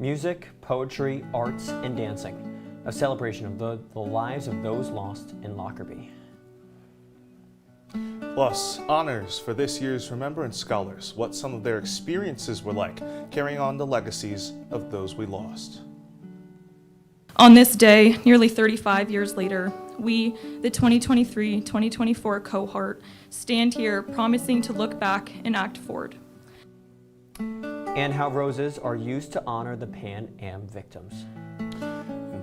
Music, poetry, arts, and dancing. A celebration of the lives of those lost in Lockerbie. Plus, honors for this year's Remembrance Scholars, what some of their experiences were like, carrying on the legacies of those we lost. On this day, nearly 35 years later, we, the 2023-2024 cohort, stand here promising to look back and act forward. And how roses are used to honor the Pan Am victims.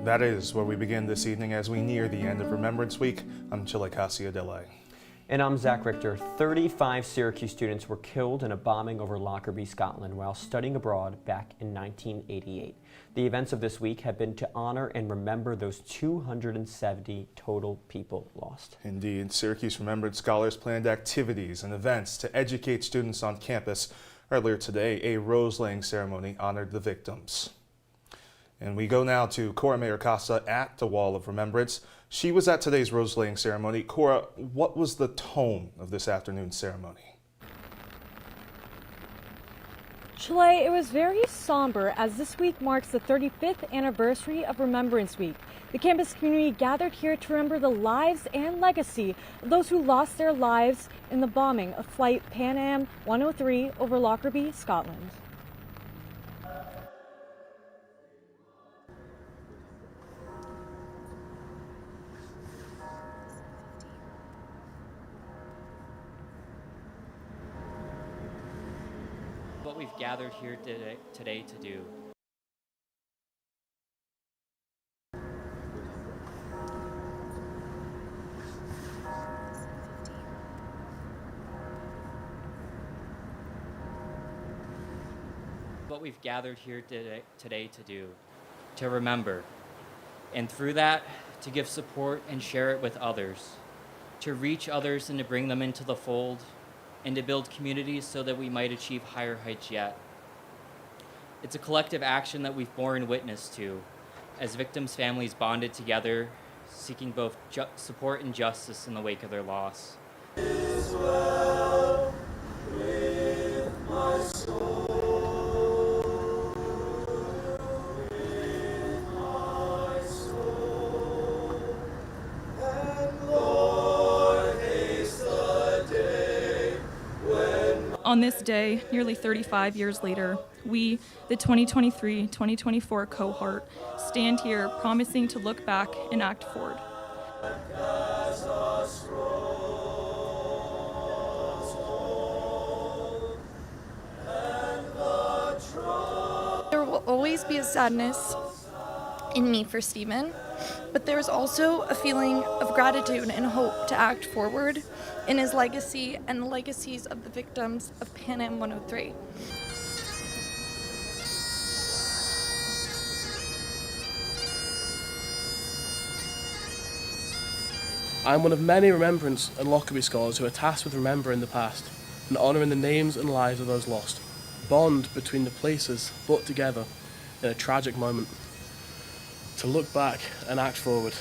That is where we begin this evening as we near the end of Remembrance Week. I'm Chilekasi, Adele. And I'm Zach Richter. 35 Syracuse students were killed in a bombing over Lockerbie, Scotland, while studying abroad back in 1988. The events of this week have been to honor and remember those 270 total people lost. Indeed, Syracuse Remembrance Scholars planned activities and events to educate students on campus. Earlier today, a rose-laying ceremony honored the victims. And we go now to Cora Mayor Costa at the Wall of Remembrance. She was at today's rose-laying ceremony. Cora, what was the tone of this afternoon's ceremony? Chile, it was very somber as this week marks the 35th anniversary of Remembrance Week. The campus community gathered here to remember the lives and legacy of those who lost their lives in the bombing of Flight Pan Am 103 over Lockerbie, Scotland. What we've gathered here today to do. What we've gathered here today to do, to remember, and through that, to give support and share it with others, to reach others and to bring them into the fold, and to build communities so that we might achieve higher heights yet. It's a collective action that we've borne witness to as victims' families bonded together, seeking both support and justice in the wake of their loss. Well with my soul. On this day, nearly 35 years later, we, the 2023-2024 cohort, stand here promising to look back and act forward. There will always be a sadness in me for Stephen, but there is also a feeling of gratitude and hope to act forward in his legacy and the legacies of the victims of Pan Am 103. I am one of many Remembrance and Lockerbie scholars who are tasked with remembering the past and honouring the names and lives of those lost. Bond between the places brought together in a tragic moment. To look back and act forward.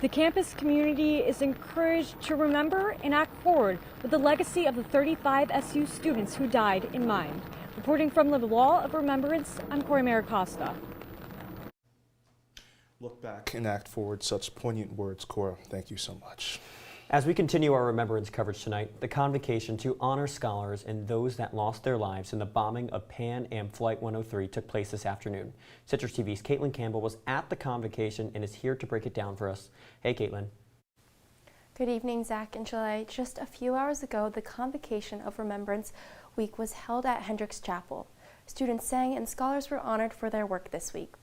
The campus community is encouraged to remember and act forward with the legacy of the 35 SU students who died in mind. Reporting from the Wall of Remembrance, I'm Cora Mayor Costa. Look back and act forward. Such poignant words, Cora. Thank you so much. As we continue our remembrance coverage tonight, the convocation to honor scholars and those that lost their lives in the bombing of Pan Am Flight 103 took place this afternoon. Citrus TV's Caitlin Campbell was at the convocation and is here to break it down for us. Hey, Caitlin. Good evening, Zach and Chile. Just a few hours ago, the convocation of Remembrance Week was held at Hendricks Chapel. Students sang and scholars were honored for their work this week.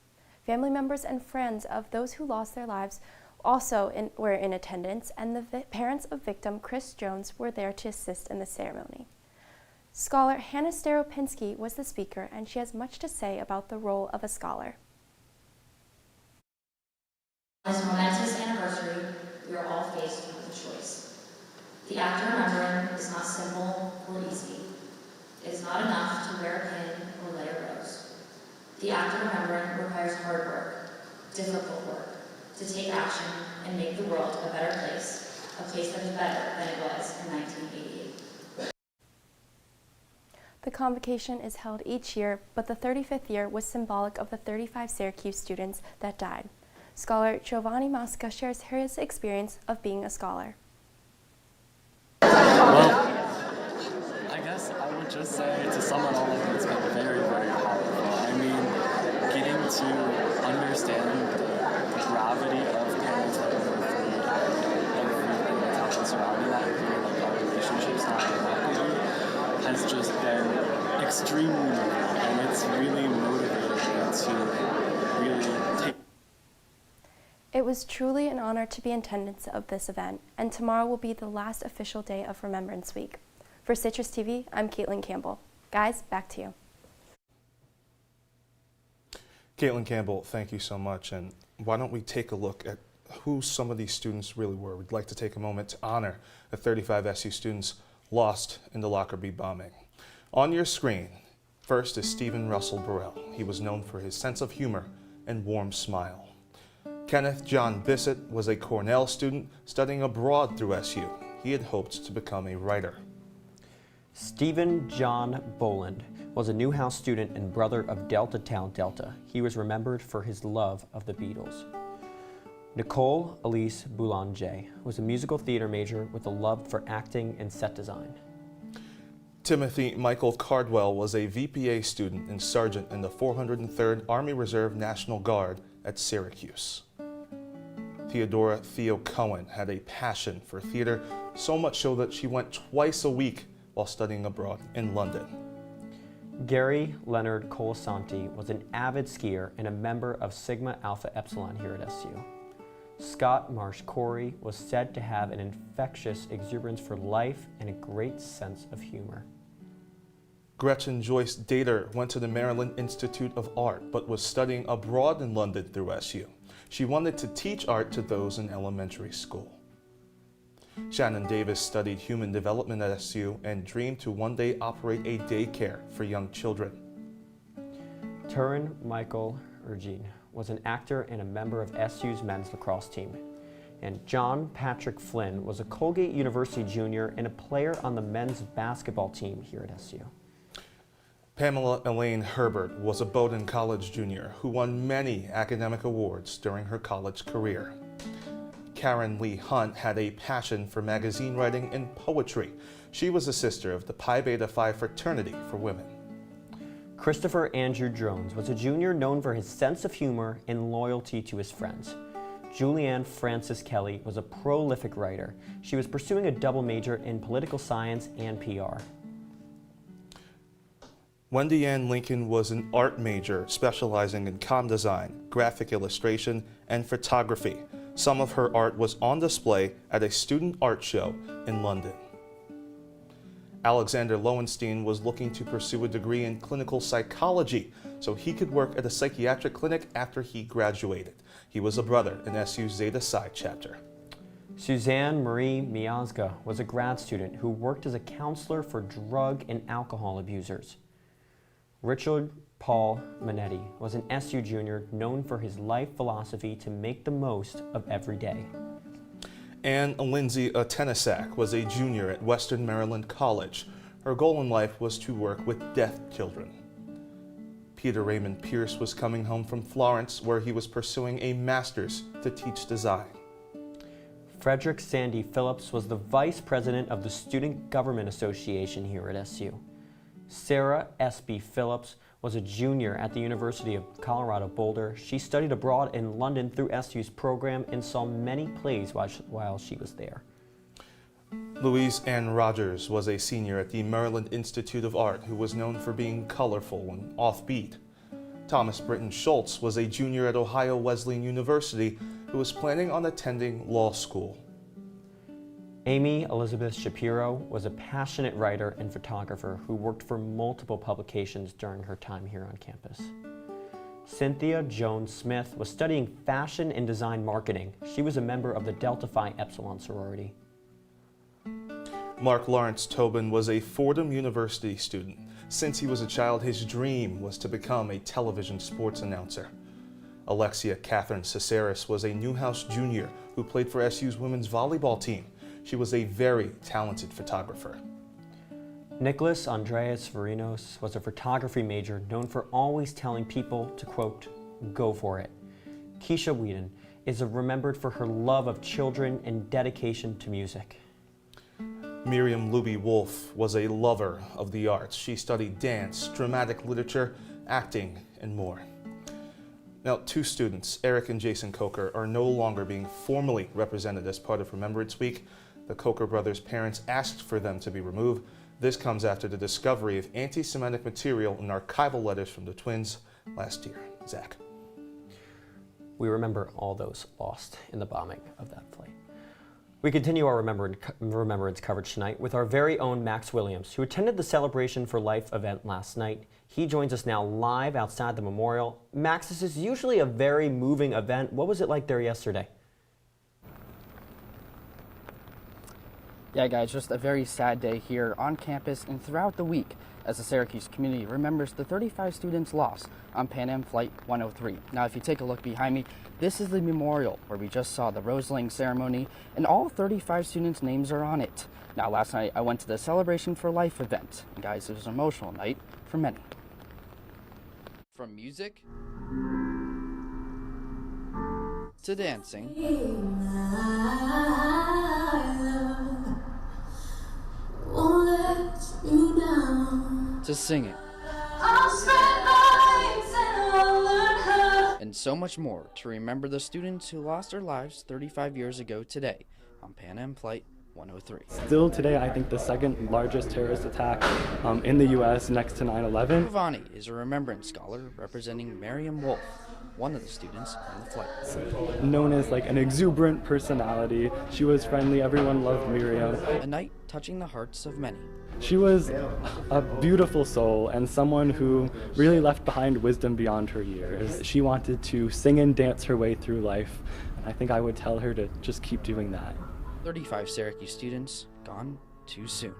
Family members and friends of those who lost their lives also were in attendance, and the parents of victim Chris Jones were there to assist in the ceremony. Scholar Hannah Staropinski was the speaker, and she has much to say about the role of a scholar. On this momentous anniversary, we are all faced with a choice. The act of remembering is not simple or easy. It is not enough to wear a pin or lay a rose. The act of remembering requires hard work, difficult work, to take action and make the world a better place, a place that is better than it was in 1988. The convocation is held each year, but the 35th year was symbolic of the 35 Syracuse students that died. Scholar Giovanni Mosca shares his experience of being a scholar. Well, I guess I would just say, to sum it all up, it's been very, very powerful. I mean, getting to understand the gravity of parents that go through everything that's happened surrounding that, including like our relationships now directly, has just been extremely moving, and it's really motivated me to really take. It was truly an honor to be in attendance of this event, and tomorrow will be the last official day of Remembrance Week. For CitrusTV, I'm Caitlin Campbell. Guys, back to you. Caitlin Campbell, thank you so much. And why don't we take a look at who some of these students really were. We'd like to take a moment to honor the 35 SU students lost in the Lockerbie bombing. On your screen, first is Stephen Russell Burrell. He was known for his sense of humor and warm smile. Kenneth John Bissett was a Cornell student studying abroad through SU. He had hoped to become a writer. Stephen John Boland was a Newhouse student and brother of Delta Tau Delta. He was remembered for his love of the Beatles. Nicole Elise Boulanger was a musical theater major with a love for acting and set design. Timothy Michael Cardwell was a VPA student and sergeant in the 403rd Army Reserve National Guard at Syracuse. Theodora Theo Cohen had a passion for theater, so much so that she went twice a week while studying abroad in London. Gary Leonard Colasanti was an avid skier and a member of Sigma Alpha Epsilon here at SU. Scott Marsh Corey was said to have an infectious exuberance for life and a great sense of humor. Gretchen Joyce Dater went to the Maryland Institute of Art, but was studying abroad in London through SU. She wanted to teach art to those in elementary school. Shannon Davis studied human development at SU and dreamed to one day operate a daycare for young children. Turin Michael Ergine was an actor and a member of SU's men's lacrosse team. And John Patrick Flynn was a Colgate University junior and a player on the men's basketball team here at SU. Pamela Elaine Herbert was a Bowdoin College junior who won many academic awards during her college career. Karen Lee Hunt had a passion for magazine writing and poetry. She was a sister of the Pi Beta Phi fraternity for women. Christopher Andrew Jones was a junior known for his sense of humor and loyalty to his friends. Julianne Frances Kelly was a prolific writer. She was pursuing a double major in political science and PR. Wendy Ann Lincoln was an art major specializing in comm design, graphic illustration, and photography. Some of her art was on display at a student art show in London. Alexander Lowenstein was looking to pursue a degree in clinical psychology so he could work at a psychiatric clinic after he graduated. He was a brother in SU's Zeta Psi chapter. Suzanne Marie Miazga was a grad student who worked as a counselor for drug and alcohol abusers. Richard Paul Manetti was an SU junior known for his life philosophy to make the most of every day. Anne Lindsay Tenesack was a junior at Western Maryland College. Her goal in life was to work with deaf children. Peter Raymond Pierce was coming home from Florence, where he was pursuing a master's to teach design. Frederick Sandy Phillips was the vice president of the Student Government Association here at SU. Sarah S.B. Phillips was a junior at the University of Colorado Boulder. She studied abroad in London through SU's program and saw many plays while she was there. Louise Ann Rogers was a senior at the Maryland Institute of Art who was known for being colorful and offbeat. Thomas Britton Schultz was a junior at Ohio Wesleyan University who was planning on attending law school. Amy Elizabeth Shapiro was a passionate writer and photographer who worked for multiple publications during her time here on campus. Cynthia Jones Smith was studying fashion and design marketing. She was a member of the Delta Phi Epsilon sorority. Mark Lawrence Tobin was a Fordham University student. Since he was a child, his dream was to become a television sports announcer. Alexia Catherine Caceres was a Newhouse junior who played for SU's women's volleyball team. She was a very talented photographer. Nicholas Andreas Varinos was a photography major known for always telling people to, quote, go for it. Keisha Whedon is remembered for her love of children and dedication to music. Miriam Luby Wolf was a lover of the arts. She studied dance, dramatic literature, acting, and more. Now, two students, Eric and Jason Coker, are no longer being formally represented as part of Remembrance Week. The Coker brothers' parents asked for them to be removed. This comes after the discovery of anti-Semitic material in archival letters from the twins last year. Zach. We remember all those lost in the bombing of that flight. We continue our remembrance coverage tonight with our very own Max Williams, who attended the Celebration for Life event last night. He joins us now live outside the memorial. Max, this is usually a very moving event. What was it like there yesterday? Yeah, guys, just a very sad day here on campus and throughout the week as the Syracuse community remembers the 35 students lost on Pan Am Flight 103. Now, if you take a look behind me, this is the memorial where we just saw the rose-laying ceremony, and all 35 students' names are on it. Now, last night I went to the Celebration for Life event, and guys, it was an emotional night for many. From music to dancing to singing and so much more to remember the students who lost their lives 35 years ago today on Pan Am Flight 103. Still today, I think the second largest terrorist attack in the U.S. next to 9/11. Giovanni is a remembrance scholar representing Miriam Wolf, one of the students on the flight. Known as like an exuberant personality, she was friendly, everyone loved Miriam. A night touching the hearts of many. She was a beautiful soul and someone who really left behind wisdom beyond her years. She wanted to sing and dance her way through life, and I think I would tell her to just keep doing that. 35 Syracuse students gone too soon.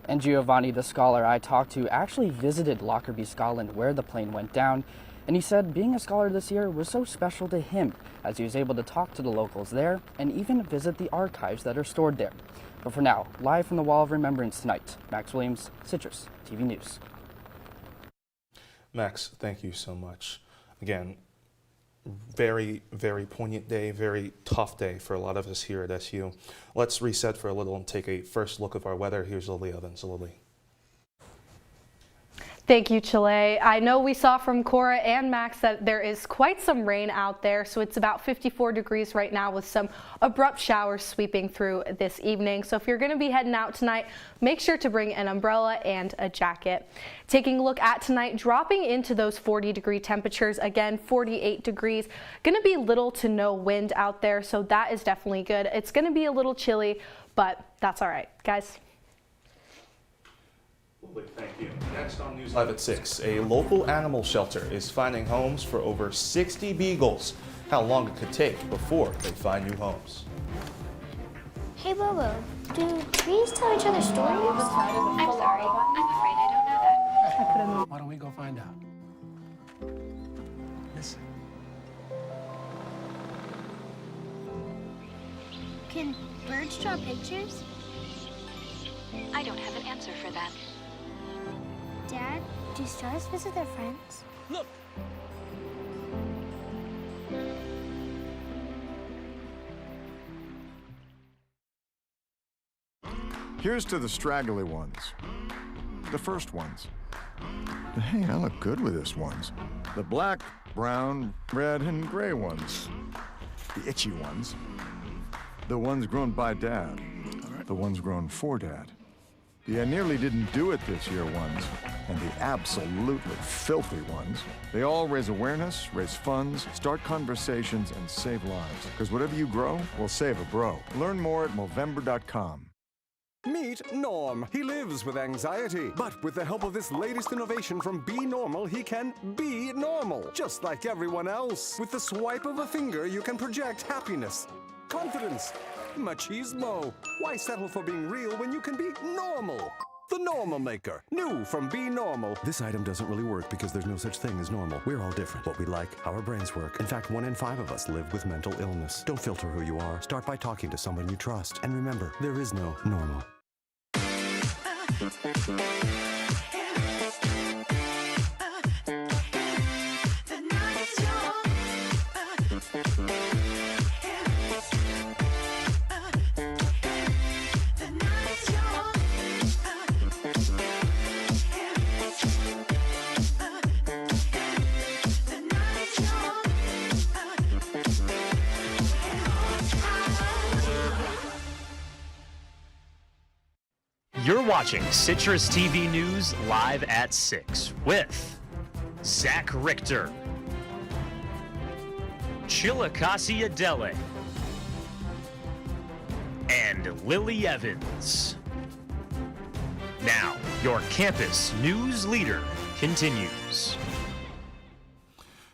And Giovanni, the scholar I talked to, actually visited Lockerbie, Scotland, where the plane went down. And he said being a scholar this year was so special to him, as he was able to talk to the locals there and even visit the archives that are stored there. But for now, live from the Wall of Remembrance tonight, Max Williams, CitrusTV News. Max, thank you so much. Again, very, very poignant day, very tough day for a lot of us here at SU. Let's reset for a little and take a first look of our weather. Here's Lilly Evans. Lilly. Thank you, Chile. I know we saw from Cora and Max that there is quite some rain out there, so it's about 54 degrees right now with some abrupt showers sweeping through this evening. So if you're going to be heading out tonight, make sure to bring an umbrella and a jacket. Taking a look at tonight, dropping into those 40-degree temperatures, again 48 degrees. Going to be little to no wind out there, so that is definitely good. It's going to be a little chilly, but that's all right, guys. Thank you. Next on News Live at 6, a local animal shelter is finding homes for over 60 beagles. How long it could take before they find new homes. Hey Bobo, do trees tell each other stories? I'm sorry, I'm afraid I don't know that. Why don't we go find out? Listen. Can birds draw pictures? I don't have an answer for that. Dad, do stars visit their friends? Look! Here's to the straggly ones. The first ones. But hey, I look good with this ones. The black, brown, red, and gray ones. The itchy ones. The ones grown by Dad. The ones grown for Dad. The I nearly didn't do it this year ones, and the absolutely filthy ones. They all raise awareness, raise funds, start conversations, and save lives. Because whatever you grow will save a bro. Learn more at Movember.com. Meet Norm. He lives with anxiety, but with the help of this latest innovation from Be Normal, he can be normal, just like everyone else. With the swipe of a finger, you can project happiness, confidence, machismo. Why settle for being real when you can be normal? the Normal Maker. New from Be Normal. This item doesn't really work because there's no such thing as normal. We're all different. What we like, how our brains work. In fact, 1 in 5 of us live with mental illness. Don't filter who you are. Start by talking to someone you trust. And remember, there is no normal. You're watching CitrusTV News live at 6 with Zach Richter, Chilekasi Adele, and Lilly Evans. Now, your campus news leader continues.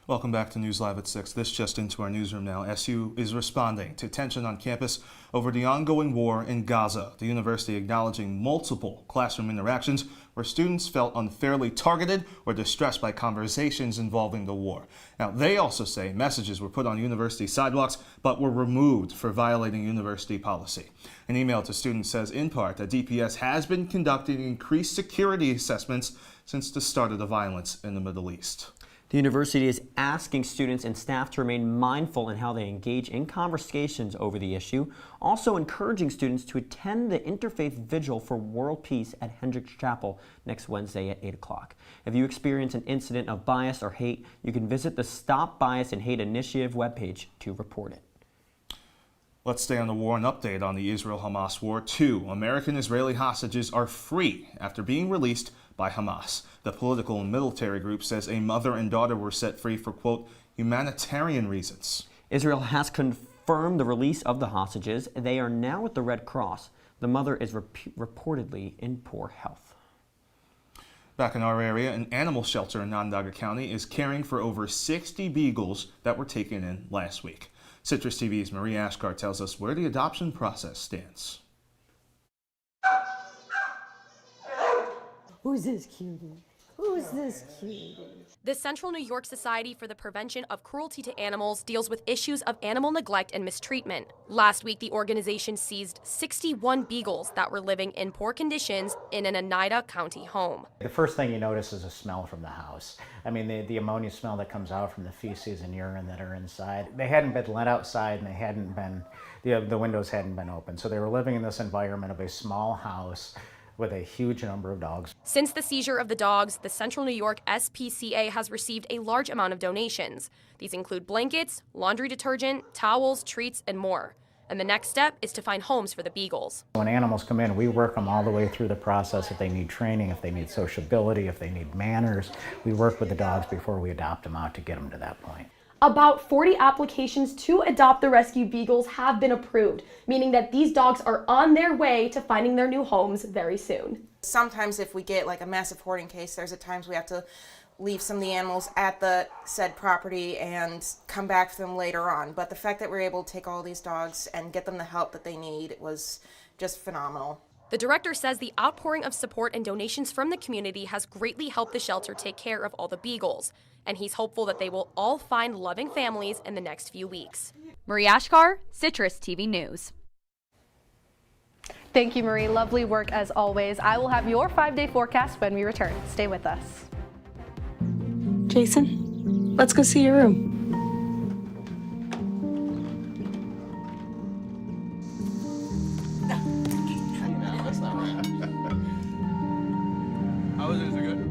Welcome back to News Live at 6. This just into our newsroom now. SU is responding to tension on campus over the ongoing war in Gaza. The university acknowledging multiple classroom interactions where students felt unfairly targeted or distressed by conversations involving the war. Now, they also say messages were put on university sidewalks but were removed for violating university policy. An email to students says, in part, that DPS has been conducting increased security assessments since the start of the violence in the Middle East. The university is asking students and staff to remain mindful in how they engage in conversations over the issue, also encouraging students to attend the Interfaith Vigil for World Peace at Hendricks Chapel next Wednesday at 8 o'clock. If you experience an incident of bias or hate, you can visit the Stop Bias and Hate Initiative webpage to report it. Let's stay on the war and update on the Israel-Hamas war. 2 American-Israeli hostages are free after being released by Hamas. The political and military group says a mother and daughter were set free for, quote, humanitarian reasons. Israel has confirmed the release of the hostages. They are now with the Red Cross. The mother is reportedly in poor health. Back in our area, an animal shelter in Onondaga County is caring for over 60 beagles that were taken in last week. Citrus TV's Marie Ashkar tells us where the adoption process stands. Who's this cutie? Who's this cutie? The Central New York Society for the Prevention of Cruelty to Animals deals with issues of animal neglect and mistreatment. Last week, the organization seized 61 beagles that were living in poor conditions in an Oneida County home. The first thing you notice is a smell from the house. I mean, the ammonia smell that comes out from the feces and urine that are inside. They hadn't been let outside, and they hadn't been, the windows hadn't been open. So they were living in this environment of a small house with a huge number of dogs. Since the seizure of the dogs, the Central New York SPCA has received a large amount of donations. These include blankets, laundry detergent, towels, treats, and more. And the next step is to find homes for the beagles. When animals come in, we work them all the way through the process. If they need training, if they need sociability, if they need manners, we work with the dogs before we adopt them out to get them to that point. About 40 applications to adopt the rescue beagles have been approved, meaning that these dogs are on their way to finding their new homes very soon. Sometimes if we get like a massive hoarding case, there's at times we have to leave some of the animals at the said property and come back for them later on. But the fact that we're able to take all these dogs and get them the help that they need was just phenomenal. The director says the outpouring of support and donations from the community has greatly helped the shelter take care of all the beagles, and he's hopeful that they will all find loving families in the next few weeks. Marie Ashkar, Citrus TV News. Thank you, Marie. Lovely work as always. I will have your 5-day forecast when we return. Stay with us. Jason, let's go see your room. That's not right. How is it? Is it good?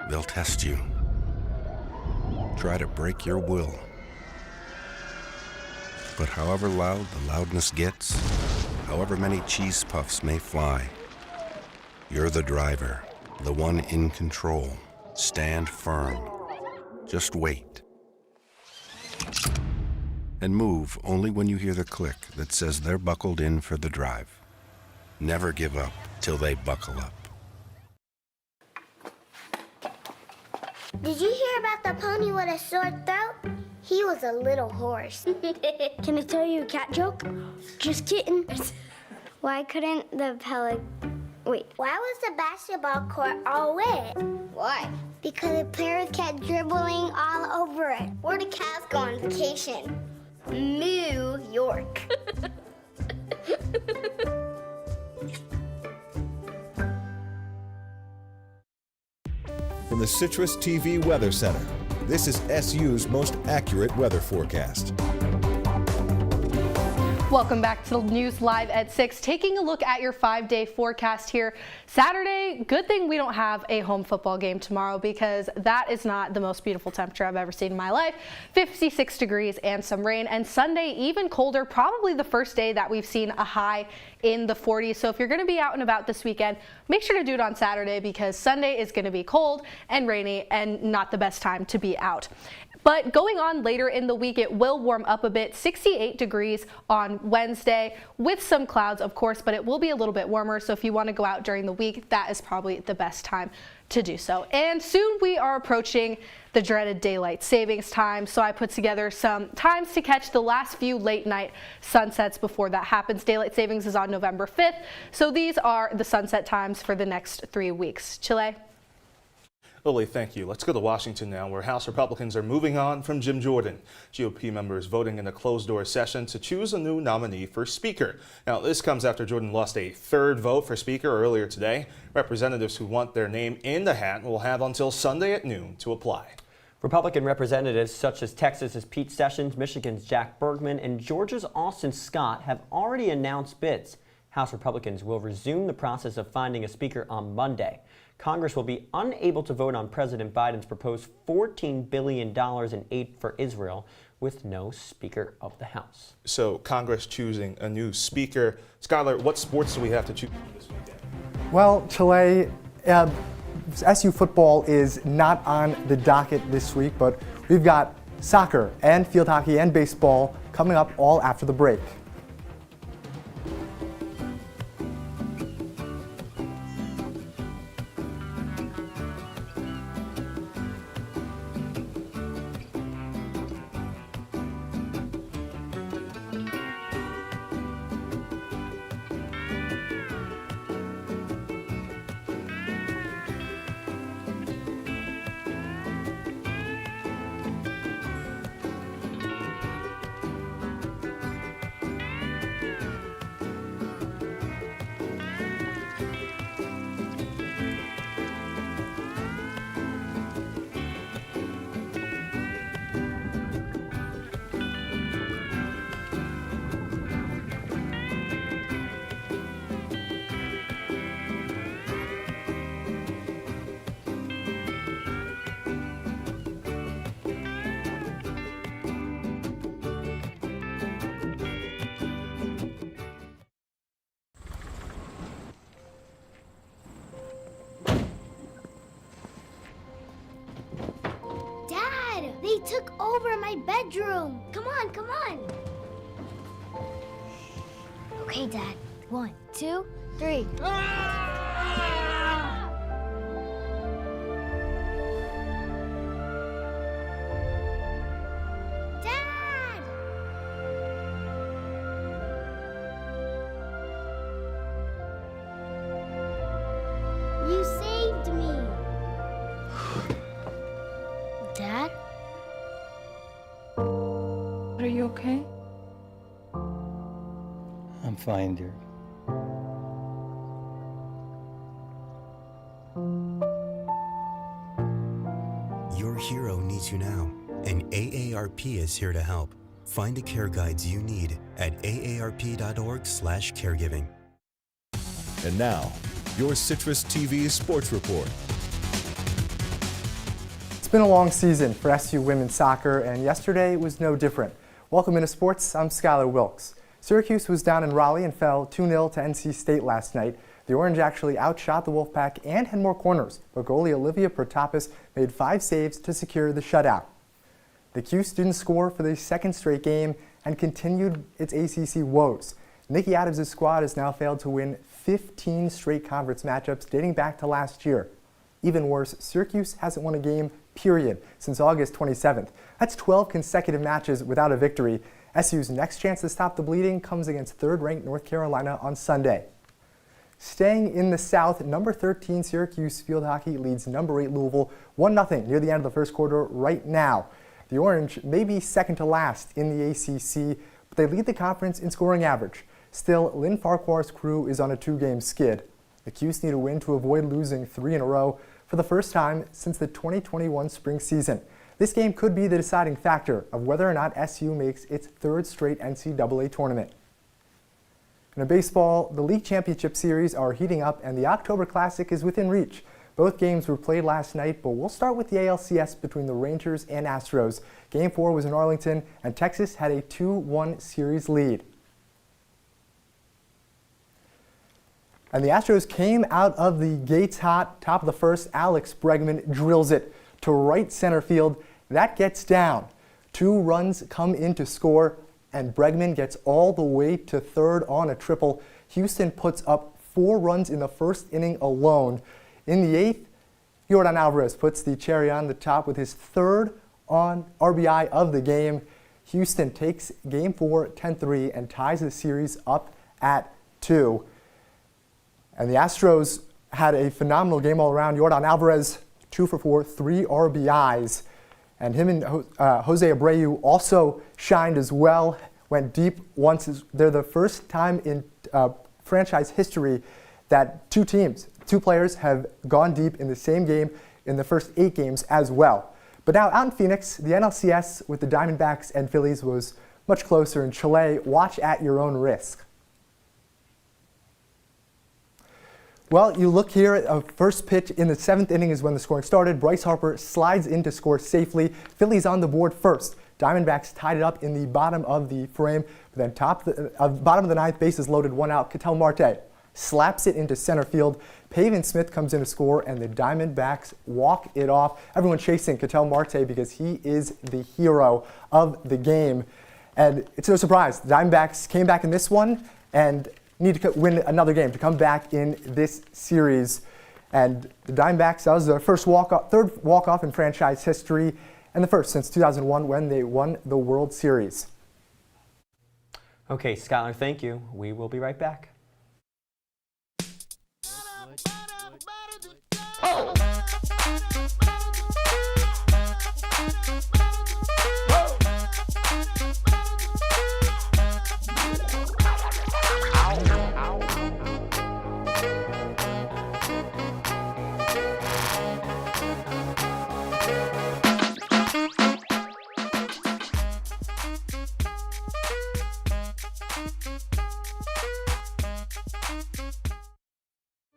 They'll test you. Try to break your will. But however loud the loudness gets, however many cheese puffs may fly, you're the driver, the one in control. Stand firm. Just wait. and move only when you hear the click that says they're buckled in for the drive. Never give up till they buckle up. Did you hear about the pony with a sore throat? He was a little horse. Can I tell you a cat joke? Just kidding. Why couldn't the Why was the basketball court all wet? Why? Because the players kept dribbling all over it. Where'd the cats go on vacation? New York. From the CitrusTV Weather Center, this is SU's most accurate weather forecast. Welcome back to the News Live at 6. Taking a look at your 5-day forecast here. Saturday, good thing we don't have a home football game tomorrow because that is not the most beautiful temperature I've ever seen in my life. 56 degrees and some rain. And Sunday, even colder, probably the first day that we've seen a high in the 40s. So if you're going to be out and about this weekend, make sure to do it on Saturday because Sunday is going to be cold and rainy and not the best time to be out. But going on later in the week, it will warm up a bit. 68 degrees on Wednesday with some clouds, of course, but it will be a little bit warmer. So if you want to go out during the week, that is probably the best time to do so. And soon we are approaching the dreaded daylight savings time. So I put together some times to catch the last few late night sunsets before that happens. Daylight savings is on November 5th. So these are the sunset times for the next 3 weeks. Chile? Lily, thank you. Let's go to Washington now, where House Republicans are moving on from Jim Jordan. GOP members voting in a closed-door session to choose a new nominee for Speaker. Now, this comes after Jordan lost a third vote for Speaker earlier today. Representatives who want their name in the hat will have until Sunday at noon to apply. Republican representatives such as Texas's Pete Sessions, Michigan's Jack Bergman, and Georgia's Austin Scott have already announced bids. House Republicans will resume the process of finding a Speaker on Monday. Congress will be unable to vote on President Biden's proposed $14 billion in aid for Israel with no Speaker of the House. So Congress choosing a new Speaker. Skylar, what sports do we have to choose this weekend? Well, Chile, SU football is not on the docket this week, but we've got soccer and field hockey and baseball coming up all after the break. They took over my bedroom. Come on, come on. Okay, Dad. 1, 2, 3. Dad! You saved me. Dad? Are you okay? I'm fine, dear. Your hero needs you now, and AARP is here to help. Find the care guides you need at aarp.org/caregiving. And now, your CitrusTV Sports Report. It's been a long season for SU women's soccer, and yesterday was no different. Welcome into sports. I'm Skylar Wilkes. Syracuse was down in Raleigh and fell 2-0 to NC State last night. The Orange actually outshot the Wolfpack and had more corners, but goalie Olivia Protopis made 5 saves to secure the shutout. The Q students score for the second straight game, and continued its ACC woes. Nikki Adams' squad has now failed to win 15 straight conference matchups dating back to last year. Even worse, Syracuse hasn't won a game, period, since August 27th. That's 12 consecutive matches without a victory. SU's next chance to stop the bleeding comes against third-ranked North Carolina on Sunday. Staying in the South, number 13 Syracuse field hockey leads number 8 Louisville 1-0 near the end of the first quarter right now. The Orange may be second to last in the ACC, but they lead the conference in scoring average. Still, Lynn Farquhar's crew is on a 2-game skid. The Cuse need a win to avoid losing 3 in a row for the first time since the 2021 spring season. This game could be the deciding factor of whether or not SU makes its third straight NCAA tournament. In baseball, the league championship series are heating up and the October Classic is within reach. Both games were played last night, but we'll start with the ALCS between the Rangers and Astros. Game 4 was in Arlington, and Texas had a 2-1 series lead. And the Astros came out of the gates hot. Top of the first, Alex Bregman drills it to right center field. That gets down. 2 runs come in to score, and Bregman gets all the way to third on a triple. Houston puts up 4 runs in the first inning alone. In the 8th, Yordan Alvarez puts the cherry on the top with his 3rd on RBI of the game. Houston takes Game 4 10-3 and ties the series up at 2. And the Astros had a phenomenal game all around. Yordan Alvarez, 2 for 4, 3 RBIs. And him and Jose Abreu also shined as well, went deep once. They're the first time in franchise history that 2 players have gone deep in the same game in the first 8 games as well. But now out in Phoenix, the NLCS with the Diamondbacks and Phillies was much closer. In Chile, watch at your own risk. Well, you look here at a first pitch in the 7th inning is when the scoring started. Bryce Harper slides in to score safely. Phillies on the board first. Diamondbacks tied it up in the bottom of the frame. But then bottom of the 9th, bases loaded, 1 out. Ketel Marte slaps it into center field. Pavin Smith comes in to score, and the Diamondbacks walk it off. Everyone chasing Ketel Marte because he is the hero of the game. And it's no surprise. The Diamondbacks came back in this one and need to win another game to come back in this series. And the Diamondbacks, that was their first third walk-off in franchise history, and the first since 2001 when they won the World Series. Okay, Skylar, thank you. We will be right back.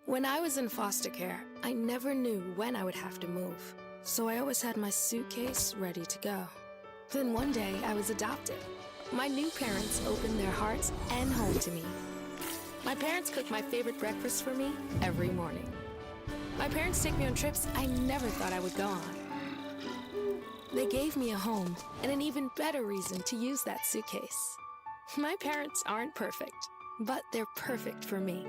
When I was in foster care, I never knew when I would have to move, so I always had my suitcase ready to go. Then one day, I was adopted. My new parents opened their hearts and home to me. My parents cook my favorite breakfast for me every morning. My parents take me on trips I never thought I would go on. They gave me a home and an even better reason to use that suitcase. My parents aren't perfect, but they're perfect for me.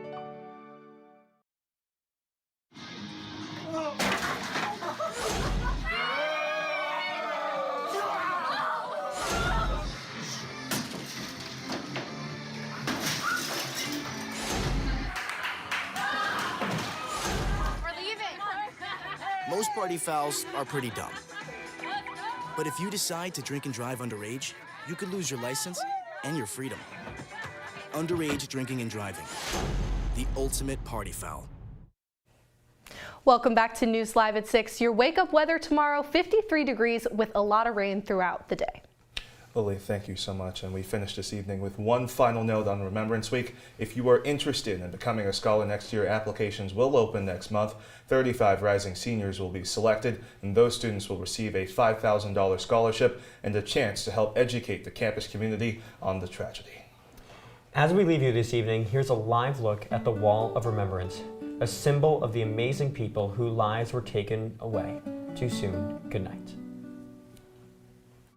Most party fouls are pretty dumb. But if you decide to drink and drive underage, you could lose your license and your freedom. Underage drinking and driving. The ultimate party foul. Welcome back to News Live at 6. Your wake-up weather tomorrow, 53 degrees with a lot of rain throughout the day. Lily, thank you so much. And we finish this evening with one final note on Remembrance Week. If you are interested in becoming a scholar next year, applications will open next month. 35 rising seniors will be selected, and those students will receive a $5,000 scholarship and a chance to help educate the campus community on the tragedy. As we leave you this evening, here's a live look at the Wall of Remembrance, a symbol of the amazing people whose lives were taken away too soon. Good night.